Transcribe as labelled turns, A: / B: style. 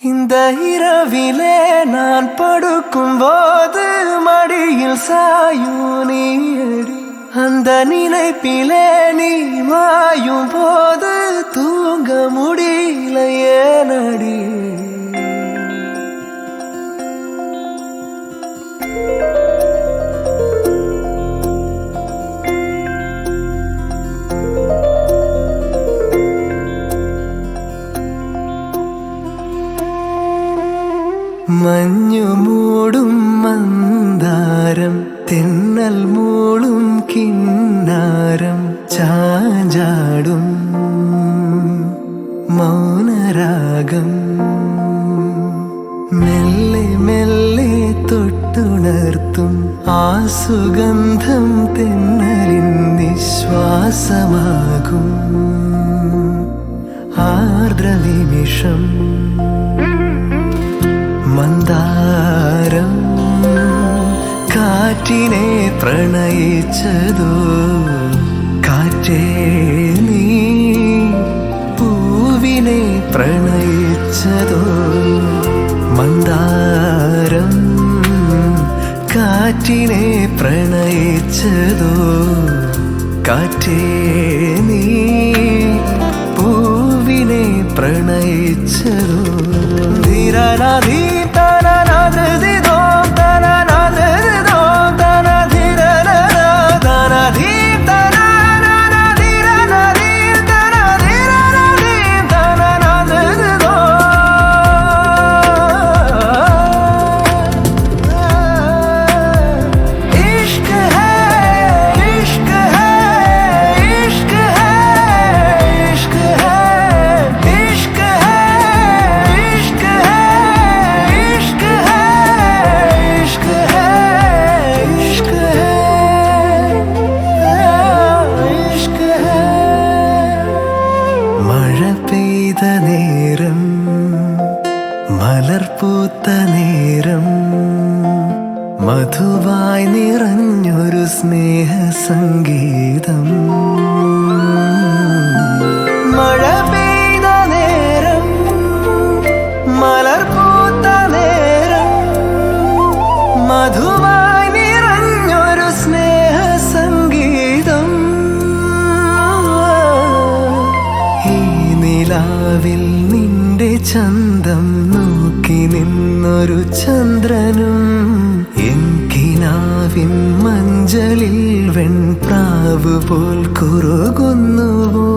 A: இந்த இரவிலே நான் படுக்கும் போது மடியில் சாயும் நீயடி, அந்த நினைப்பிலே நீ மாயும் போது தூங்க முடியல ஏனடி. മഞ്ഞു മൂടും മന്ദാരം, തെന്നൽ മൂളും കിന്നാരം, ചാഞ്ചാടും മൗനരാഗം, മെല്ലെ മെല്ലെ തൊട്ടുണർത്തും ആ സുഗന്ധം തെന്നലിൻ നിശ്വാസമാകും ആർദ്രനിമിഷം. മന്ദാരം കാറ്റിനെ പ്രണയിച്ചതോ, കാറ്റേ നീ പൂവിനെ പ്രണയിച്ചതോ. മന്ദാരം കാറ്റിനെ പ്രണയിച്ചതോ, കാറ്റേ നീ പൂവിനെ പ്രണയിച്ചതോ. ധീരനാധീ നേരം, മലർപൂത്ത നേരം, മധുവായി നിറഞ്ഞൊരു സ്നേഹസംഗീതം. മഴ പെയ്ത നേരം, മലർപൂത്ത നേരം, മധുവായി നിറഞ്ഞൊരു സ്നേഹസംഗീതം. ഈ നിലാവിൽ നിന്റെ ചന്തം നോക്കി നിന്നൊരു ചന്ദ്രനും, എൻകിനാവിൻ മഞ്ചലിൽ വെൺപ്രാവ് പോൽ കുറുകുന്നുവോ.